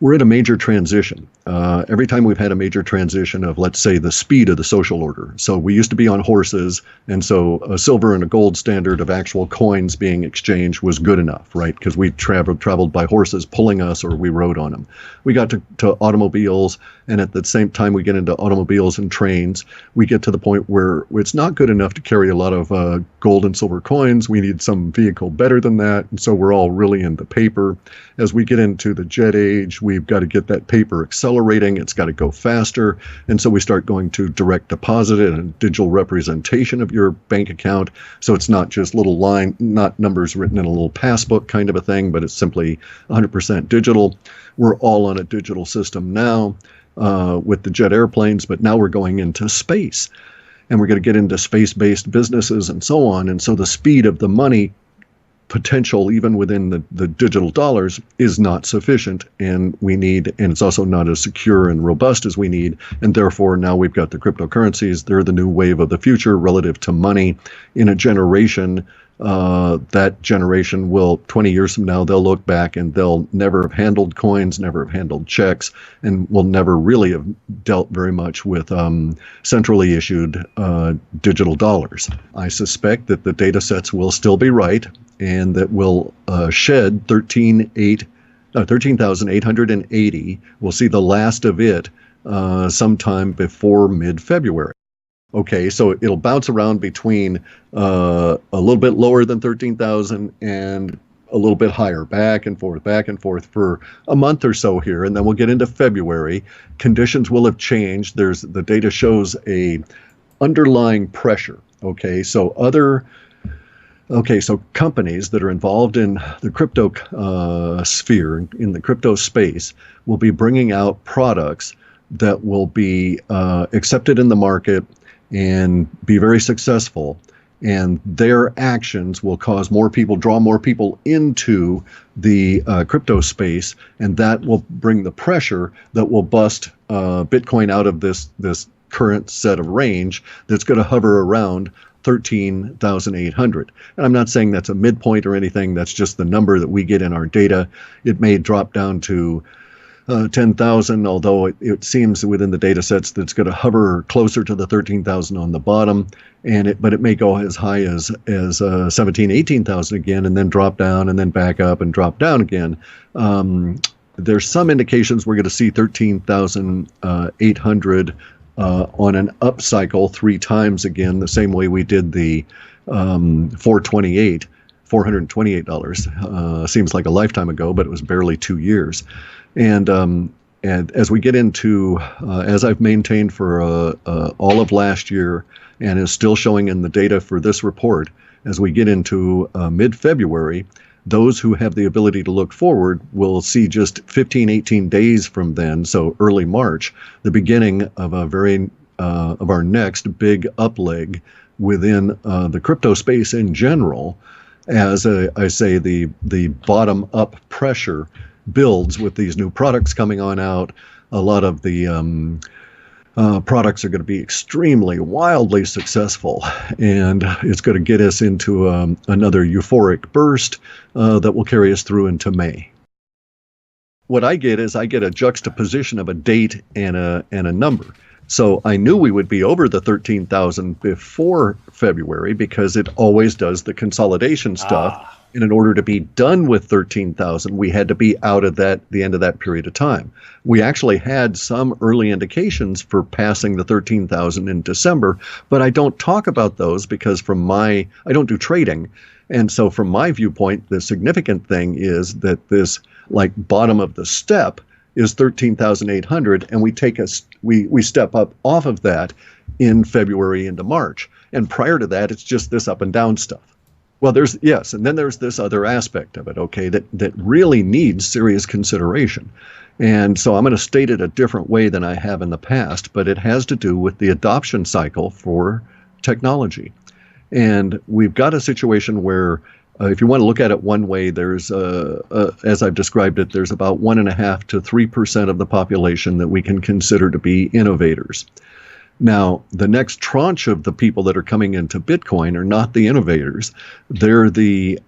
We're at a major transition. Every time we've had a major transition of, let's say, the speed of the social order. So we used to be on horses, and so a silver and a gold standard of actual coins being exchanged was good enough, right? Because we traveled by horses pulling us, or we rode on them. We got to automobiles, and at the same time we get into automobiles and trains, we get to the point where it's not good enough to carry a lot of gold and silver coins. We need some vehicle better than that, and so we're all really into paper. As we get into the jet age, we've got to get that paper accelerating. It's got to go faster. And so we start going to direct deposit and digital representation of your bank account. So it's not just not numbers written in a little passbook kind of a thing, but it's simply 100% digital. We're all on a digital system now with the jet airplanes, but now we're going into space. And we're going to get into space-based businesses and so on. And so the speed of the money potential, even within the digital dollars, is not sufficient, and it's also not as secure and robust as we need, and therefore now we've got the cryptocurrencies. They're the new wave of the future relative to money. In a generation, that generation will, 20 years from now, they'll look back and they'll never have handled coins, never have handled checks, and will never really have dealt very much with centrally issued digital dollars. I suspect that the data sets will still be right, and that will shed 13,880. We'll see the last of it sometime before mid-February. Okay, so it'll bounce around between a little bit lower than 13,000 and a little bit higher, back and forth for a month or so here, and then we'll get into February. Conditions will have changed. The data shows a underlying pressure. Okay, so companies that are involved in the crypto sphere, in the crypto space, will be bringing out products that will be accepted in the market and be very successful. And their actions will cause draw more people into the crypto space, and that will bring the pressure that will bust Bitcoin out of this current set of range that's going to hover around 13,800. And I'm not saying that's a midpoint or anything. That's just the number that we get in our data. It may drop down to 10,000, although it seems within the data sets that it's going to hover closer to the 13,000 on the bottom, but it may go as high as 17, 18,000 again, and then drop down, and then back up and drop down again. There's some indications we're going to see 13,800 on an up cycle 3 times again, the same way we did the $428. Seems like a lifetime ago, but it was barely 2 years. And as we get into, as I've maintained for all of last year, and is still showing in the data for this report, as we get into mid-February, those who have the ability to look forward will see just 15, 18 days from then, so early March, the beginning of of our next big up leg within the crypto space in general, as I say, the bottom-up pressure builds with these new products coming on out. A lot of the products are going to be extremely, wildly successful, and it's going to get us into another euphoric burst that will carry us through into May. What I get is a juxtaposition of a date and a number. So I knew we would be over the 13,000 before February, because it always does the consolidation stuff. And in order to be done with 13,000, we had to be out of the end of that period of time. We actually had some early indications for passing the 13,000 in December, but I don't talk about those because I don't do trading. And so from my viewpoint, the significant thing is that this bottom of the step is 13,800, and we step up off of that in February into March. And prior to that, it's just this up and down stuff. Well, and then there's this other aspect of it, okay, that really needs serious consideration. And so I'm going to state it a different way than I have in the past, but it has to do with the adoption cycle for technology. And we've got a situation where, if you want to look at it one way, there's, as I've described it, there's about 1.5% to 3% of the population that we can consider to be innovators. Now, the next tranche of the people that are coming into Bitcoin are not the innovators. They're the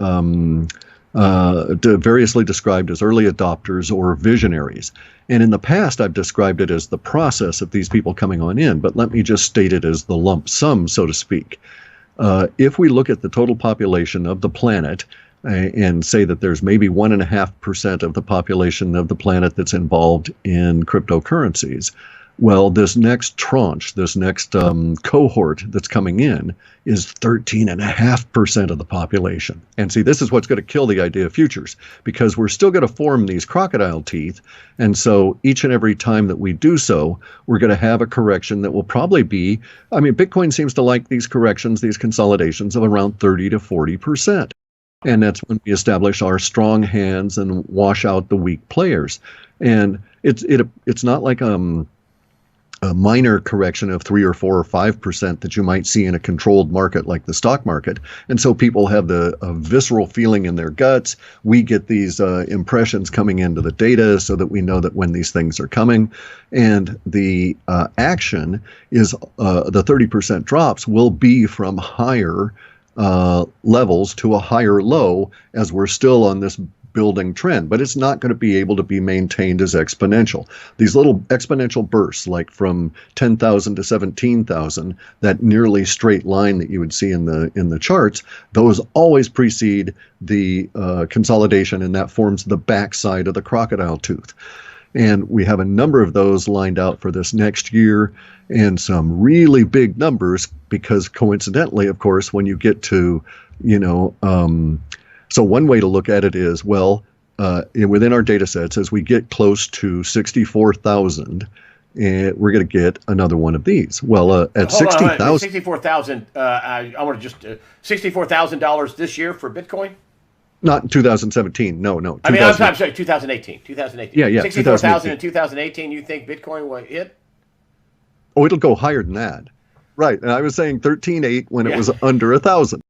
variously described as early adopters or visionaries. And in the past, I've described it as the process of these people coming on in, but let me just state it as the lump sum, so to speak. If we look at the total population of the planet and say that there's maybe 1.5% of the population of the planet that's involved in cryptocurrencies, well, this next tranche, this next cohort that's coming in is 13.5% of the population. And see, this is what's going to kill the idea of futures, because we're still going to form these crocodile teeth. And so each and every time that we do so, we're going to have a correction that will probably be, I mean, Bitcoin seems to like these corrections, these consolidations of around 30 to 40%. And that's when we establish our strong hands and wash out the weak players. And it's not like a minor correction of 3 or 4 or 5% that you might see in a controlled market like the stock market. And so people have a visceral feeling in their guts. We get these impressions coming into the data so that we know that when these things are coming. And the action is the 30% drops will be from higher levels to a higher low as we're still on this building trend, but it's not going to be able to be maintained as exponential. These little exponential bursts, like from 10,000 to 17,000, that nearly straight line that you would see in the charts, those always precede the consolidation, and that forms the backside of the crocodile tooth. And we have a number of those lined out for this next year, and some really big numbers, because coincidentally, of course, when you get to, so one way to look at it is, well, within our data sets, as we get close to 64,000, we're going to get another one of these. Well, at 60,000, 64,000. I want to just $64,000 this year for Bitcoin. Not in 2017. No. I mean, I'm sorry, 2018. 2018. Yeah. 64,000 in 2018. You think Bitcoin will hit? Oh, it'll go higher than that. Right. And I was saying 13.8 when it was under 1,000.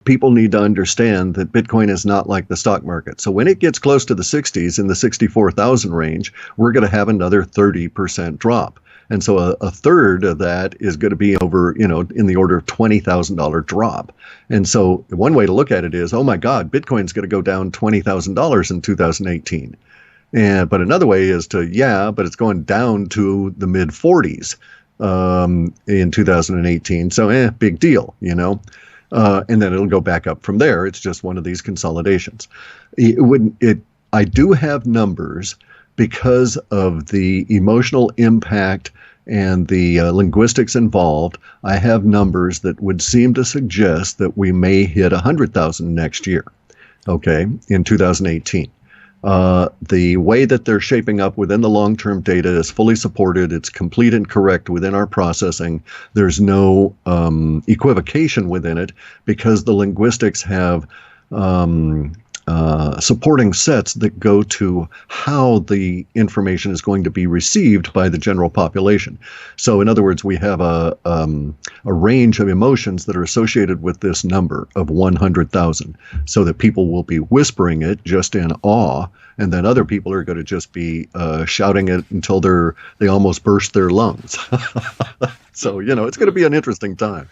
People need to understand that Bitcoin is not like the stock market. So when it gets close to the 60s, in the 64,000 range, we're going to have another 30% drop. And so a third of that is going to be over, in the order of $20,000 drop. And so one way to look at it is, oh my God, Bitcoin's going to go down $20,000 in 2018. But another way is but it's going down to the mid 40s in 2018. So big deal, and then it'll go back up from there. It's just one of these consolidations. I do have numbers because of the emotional impact and the linguistics involved. I have numbers that would seem to suggest that we may hit 100,000 next year, in 2018. The way that they're shaping up within the long-term data is fully supported. It's complete and correct within our processing. There's no equivocation within it, because the linguistics have supporting sets that go to how the information is going to be received by the general population. So in other words, we have a range of emotions that are associated with this number of 100,000, so that people will be whispering it just in awe, and then other people are going to just be shouting it until they almost burst their lungs. So, it's going to be an interesting time.